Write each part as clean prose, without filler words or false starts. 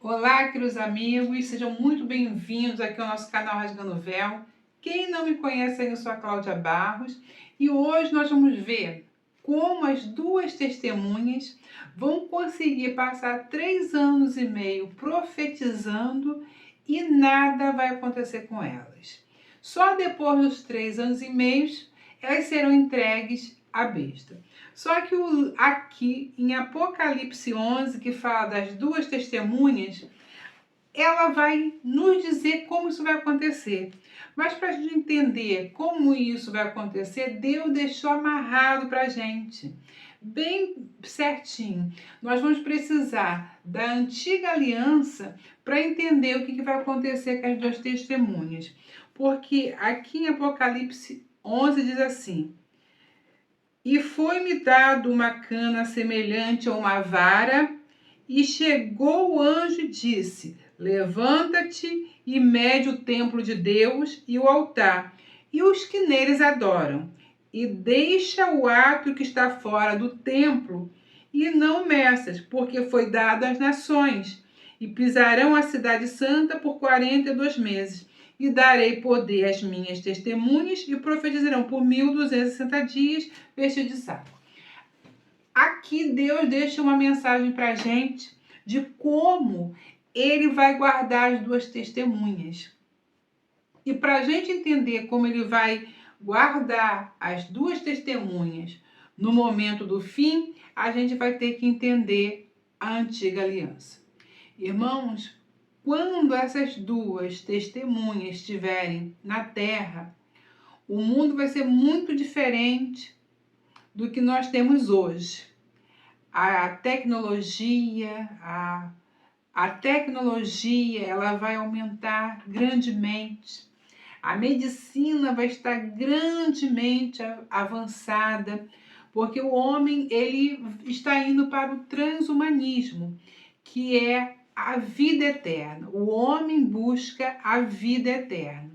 Olá, queridos amigos, sejam muito bem-vindos aqui ao nosso canal Rasgando o Véu. Quem não me conhece, eu sou a Cláudia Barros e hoje nós vamos ver como as duas testemunhas vão conseguir passar 3 anos e meio profetizando e nada vai acontecer com elas. Só depois dos 3 anos e meio elas serão entregues à besta. Só que aqui em Apocalipse 11, que fala das duas testemunhas, ela vai nos dizer como isso vai acontecer. Mas para a gente entender como isso vai acontecer, Deus deixou amarrado para a gente, bem certinho. Nós vamos precisar da antiga aliança para entender o que vai acontecer com as duas testemunhas. Porque aqui em Apocalipse 11 diz assim: e foi-me dado uma cana semelhante a uma vara, e chegou o anjo e disse: levanta-te e mede o templo de Deus e o altar, e os que neles adoram, e deixa o ato que está fora do templo, e não meças, porque foi dado às nações, e pisarão a cidade santa por 42 meses. E darei poder às minhas testemunhas, e profetizarão por 1260 dias, vestidos de saco. Aqui Deus deixa uma mensagem para a gente de como Ele vai guardar as duas testemunhas. E para a gente entender como Ele vai guardar as duas testemunhas no momento do fim, a gente vai ter que entender a antiga aliança. Irmãos, quando essas duas testemunhas estiverem na terra, o mundo vai ser muito diferente do que nós temos hoje. A tecnologia, ela vai aumentar grandemente. A medicina vai estar grandemente avançada, porque o homem ele está indo para o transhumanismo, que é a vida eterna. O homem busca a vida eterna.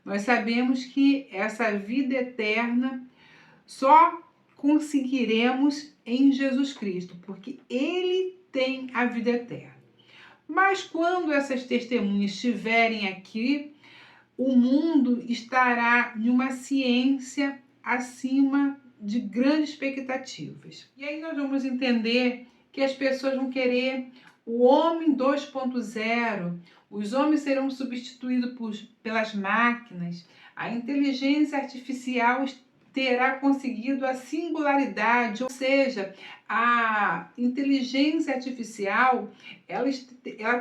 Nós sabemos que essa vida eterna só conseguiremos em Jesus Cristo, porque Ele tem a vida eterna. Mas quando essas testemunhas estiverem aqui, o mundo estará em uma ciência acima de grandes expectativas. E aí nós vamos entender que as pessoas vão querer o homem 2.0, os homens serão substituídos pelas máquinas, a inteligência artificial terá conseguido a singularidade, ou seja, a inteligência artificial ela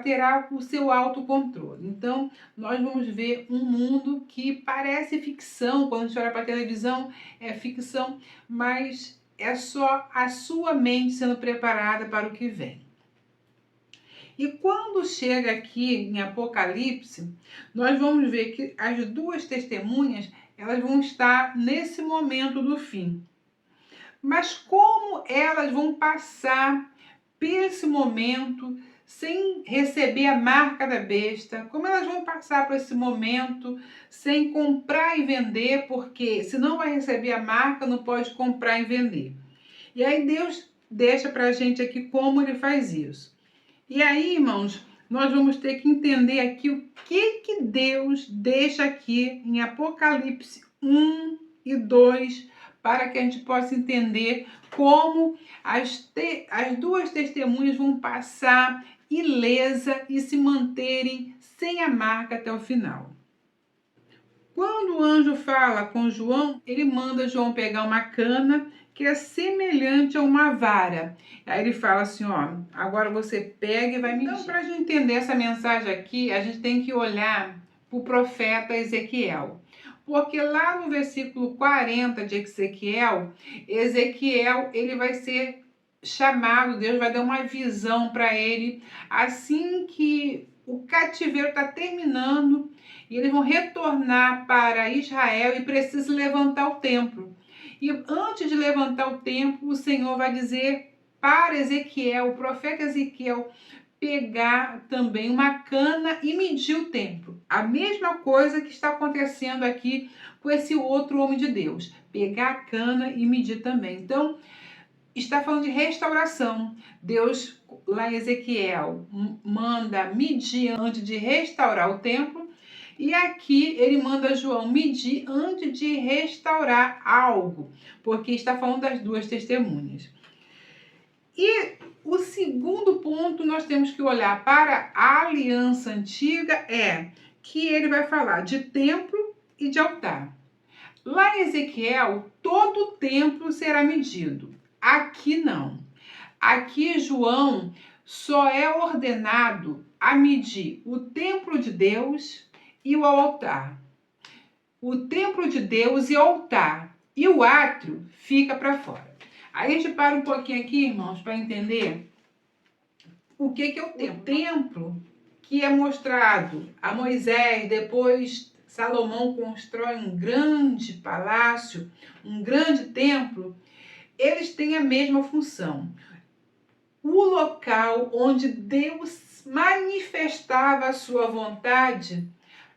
terá o seu autocontrole. Então, nós vamos ver um mundo que parece ficção, quando a gente olha para a televisão, é ficção, mas é só a sua mente sendo preparada para o que vem. E quando chega aqui em Apocalipse, nós vamos ver que as duas testemunhas elas vão estar nesse momento do fim. Mas como elas vão passar por esse momento sem receber a marca da besta? Como elas vão passar por esse momento sem comprar e vender? Porque se não vai receber a marca, não pode comprar e vender. E aí Deus deixa para a gente aqui como Ele faz isso. E aí, irmãos, nós vamos ter que entender aqui o que Deus deixa aqui em Apocalipse 1 e 2, para que a gente possa entender como as duas testemunhas vão passar ilesa e se manterem sem a marca até o final. Quando o anjo fala com João, ele manda João pegar uma cana que é semelhante a uma vara. Aí ele fala assim, ó, agora você pega e vai medir. Então, para a gente entender essa mensagem aqui, a gente tem que olhar para o profeta Ezequiel. Porque lá no versículo 40 de Ezequiel, ele vai ser chamado, Deus vai dar uma visão para ele, assim que o cativeiro está terminando, e eles vão retornar para Israel e precisa levantar o templo. E antes de levantar o templo, o Senhor vai dizer para Ezequiel, o profeta Ezequiel, pegar também uma cana e medir o templo. A mesma coisa que está acontecendo aqui com esse outro homem de Deus. Pegar a cana e medir também. Então, está falando de restauração. Deus lá em Ezequiel manda medir antes de restaurar o templo, e aqui ele manda João medir antes de restaurar algo, porque está falando das duas testemunhas. E o segundo ponto nós temos que olhar para a aliança antiga é que ele vai falar de templo e de altar. Lá em Ezequiel, todo o templo será medido. Aqui não. Aqui João só é ordenado a medir o templo de Deus e o altar. O templo de Deus e o altar. E o átrio fica para fora. Aí a gente para um pouquinho aqui, irmãos, para entender o que é o templo. O templo que é mostrado a Moisés, depois Salomão constrói um grande palácio, um grande templo, eles têm a mesma função. O local onde Deus manifestava a sua vontade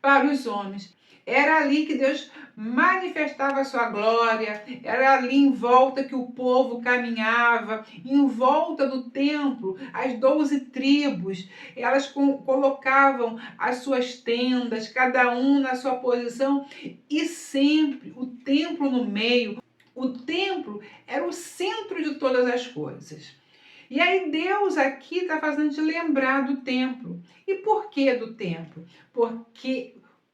para os homens. Era ali que Deus manifestava a sua glória, era ali em volta que o povo caminhava, em volta do templo, as 12 tribos, elas colocavam as suas tendas, cada um na sua posição, e sempre o templo no meio. O templo era o centro de todas as coisas. E aí Deus aqui está fazendo te lembrar do templo. E por que do templo?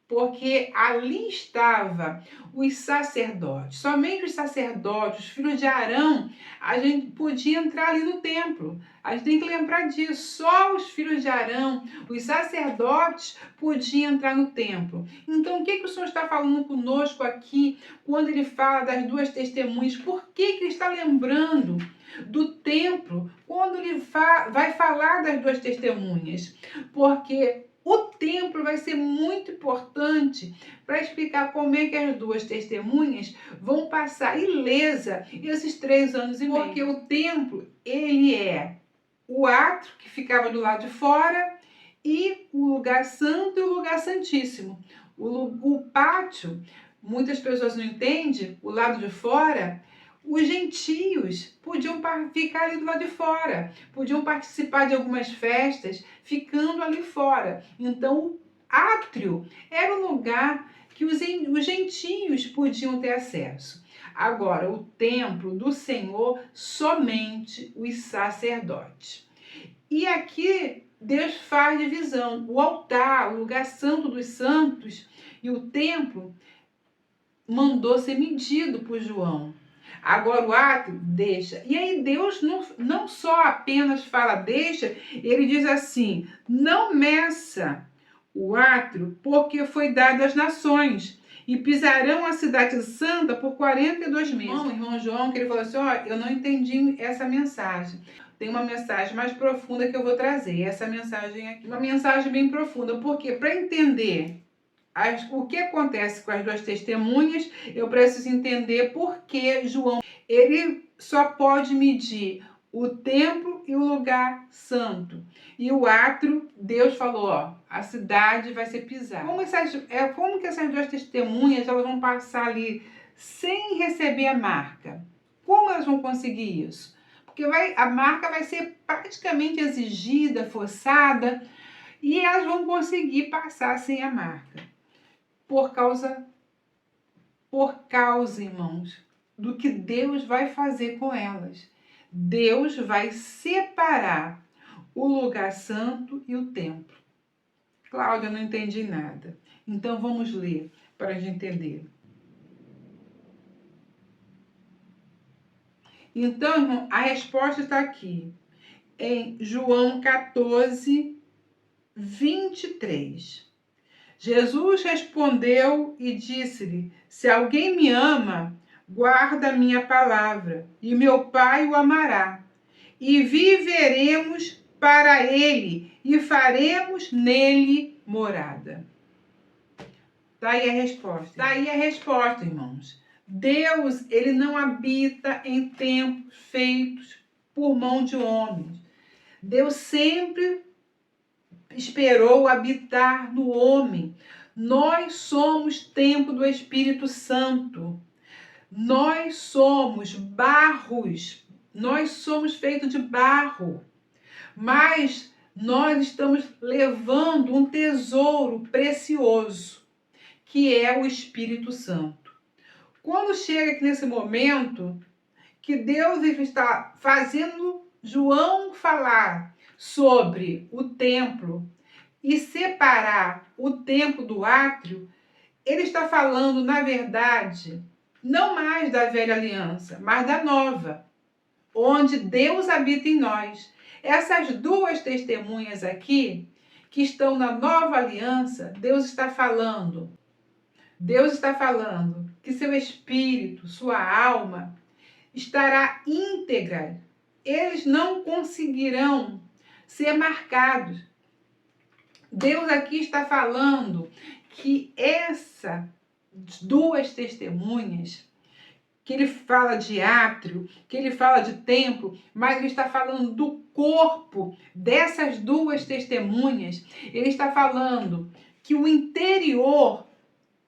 Porque ali estava os sacerdotes. Somente os sacerdotes, os filhos de Arão, a gente podia entrar ali no templo. A gente tem que lembrar disso. Só os filhos de Arão, os sacerdotes, podiam entrar no templo. Então, o que o Senhor está falando conosco aqui, quando Ele fala das duas testemunhas? Por que Ele está lembrando do templo, quando Ele vai falar das duas testemunhas? Porque o templo vai ser muito importante para explicar como é que as duas testemunhas vão passar ilesa esses 3 anos e meio. Porque o templo, ele é o átrio que ficava do lado de fora e o lugar santo e o lugar santíssimo. O pátio, muitas pessoas não entendem, o lado de fora, os gentios podiam ficar ali do lado de fora, podiam participar de algumas festas ficando ali fora. Então, o átrio era um lugar que os gentios podiam ter acesso. Agora, o templo do Senhor, somente os sacerdotes. E aqui Deus faz divisão. O altar, o lugar santo dos santos e o templo mandou ser medido por João. Agora o átrio deixa. E aí Deus não só apenas fala deixa, ele diz assim, não meça o átrio, porque foi dado às nações, e pisarão a cidade santa por 42 meses. Irmão João, que ele falou assim, eu não entendi essa mensagem. Tem uma mensagem mais profunda que eu vou trazer. Essa mensagem aqui, uma mensagem bem profunda, porque para entender o que acontece com as duas testemunhas, eu preciso entender por que João ele só pode medir o templo e o lugar santo. E o átrio, Deus falou, a cidade vai ser pisada. Como que essas duas testemunhas elas vão passar ali sem receber a marca? Como elas vão conseguir isso? Porque a marca vai ser praticamente exigida, forçada, e elas vão conseguir passar sem a marca. Por causa, irmãos, do que Deus vai fazer com elas. Deus vai separar o lugar santo e o templo. Cláudia, não entendi nada. Então vamos ler para a gente entender. Então, irmão, a resposta está aqui em João 14, 23. Jesus respondeu e disse-lhe, se alguém me ama, guarda a minha palavra, e meu Pai o amará, e viveremos para ele, e faremos nele morada. Daí a resposta. Daí a resposta, irmãos. Deus, ele não habita em templos feitos por mão de homens. Deus sempre esperou habitar no homem. Nós somos templo do Espírito Santo. Nós somos barros. Nós somos feitos de barro. mas nós estamos levando um tesouro precioso, que é o Espírito Santo. Quando chega aqui nesse momento que Deus está fazendo João falar sobre o templo e separar o templo do átrio, ele está falando, na verdade, não mais da velha aliança, mas da nova, onde Deus habita em nós. Essas duas testemunhas aqui, que estão na nova aliança, Deus está falando que seu espírito, sua alma, estará íntegra. Eles não conseguirão ser marcados. Deus aqui está falando que essas duas testemunhas, que ele fala de átrio, que ele fala de templo, mas ele está falando do corpo dessas duas testemunhas. Ele está falando que o interior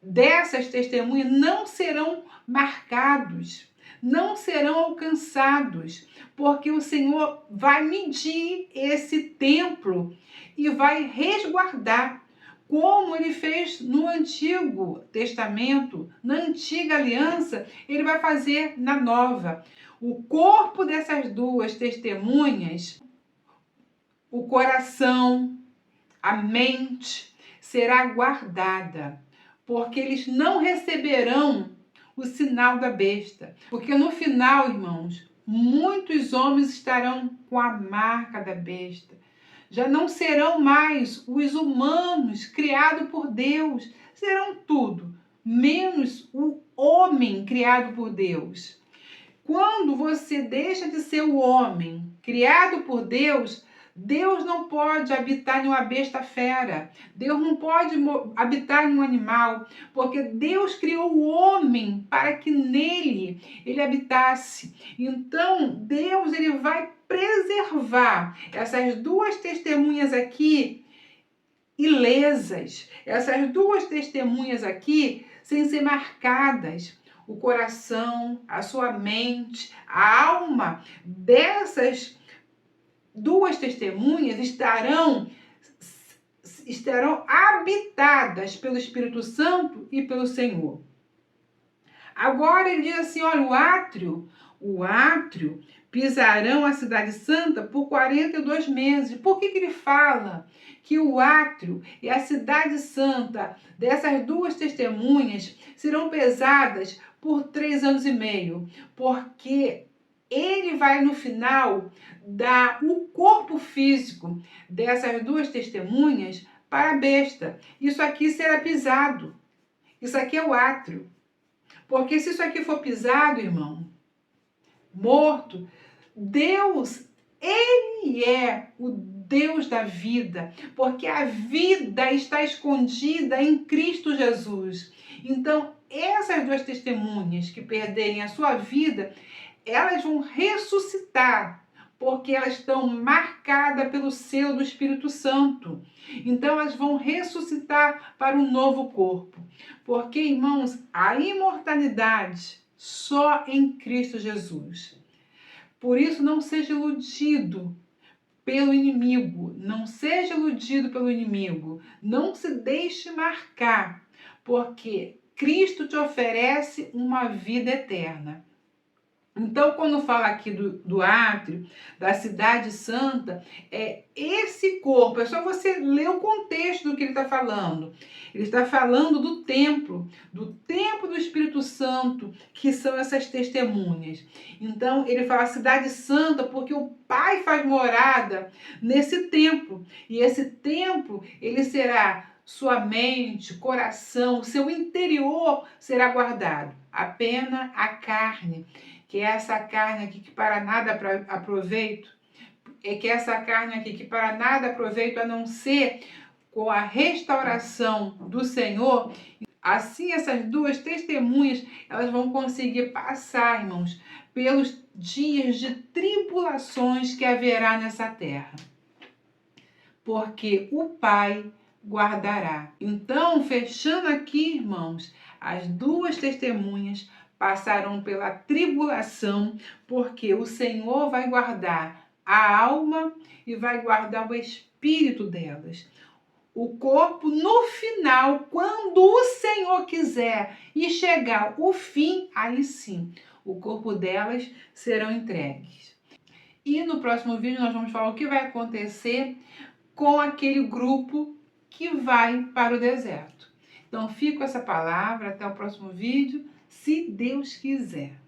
dessas testemunhas não serão marcados, não serão alcançados, porque o Senhor vai medir esse templo e vai resguardar, como ele fez no Antigo Testamento, na Antiga Aliança, ele vai fazer na Nova. O corpo dessas duas testemunhas, o coração, a mente, será guardada, porque eles não receberão o sinal da besta. Porque no final, irmãos, muitos homens estarão com a marca da besta. Já não serão mais os humanos criados por Deus. Serão tudo, menos o homem criado por Deus. Quando você deixa de ser o homem criado por Deus, Deus não pode habitar em uma besta fera. Deus não pode habitar em um animal, porque Deus criou o homem para que nele ele habitasse. Então, Deus ele vai preservar essas duas testemunhas aqui ilesas, essas duas testemunhas aqui sem ser marcadas. O coração, a sua mente, a alma dessas duas testemunhas estarão habitadas pelo Espírito Santo e pelo Senhor. Agora ele diz assim, olha, o átrio pisarão a cidade santa por 42 meses. Por que ele fala que o átrio e a cidade santa dessas duas testemunhas serão pesadas por 3 anos e meio? Porque ele vai, no final, dar o corpo físico dessas duas testemunhas para a besta. Isso aqui será pisado. Isso aqui é o átrio. Porque se isso aqui for pisado, irmão, morto, Deus, ele é o Deus da vida. Porque a vida está escondida em Cristo Jesus. Então, essas duas testemunhas que perderem a sua vida, elas vão ressuscitar, porque elas estão marcadas pelo selo do Espírito Santo. Então, elas vão ressuscitar para um novo corpo. Porque, irmãos, a imortalidade só em Cristo Jesus. Por isso, não seja iludido pelo inimigo. Não seja iludido pelo inimigo. Não se deixe marcar, porque Cristo te oferece uma vida eterna. Então, quando fala aqui do átrio, da cidade santa, é esse corpo. É só você ler o contexto do que ele está falando. Ele está falando do templo do Espírito Santo, que são essas testemunhas. Então, ele fala cidade santa porque o Pai faz morada nesse templo. E esse templo, ele será sua mente, coração, seu interior será guardado. Apenas a carne, que é essa carne aqui que para nada aproveito, para nada aproveito a não ser com a restauração do Senhor. Assim, essas duas testemunhas, elas vão conseguir passar, irmãos, pelos dias de tribulações que haverá nessa terra. Porque o Pai guardará. Então, fechando aqui, irmãos, as duas testemunhas passarão pela tribulação, porque o Senhor vai guardar a alma e vai guardar o espírito delas. O corpo, no final, quando o Senhor quiser e chegar o fim, aí sim, o corpo delas serão entregues. E no próximo vídeo nós vamos falar o que vai acontecer com aquele grupo que vai para o deserto. Então, fico com essa palavra, até o próximo vídeo, se Deus quiser.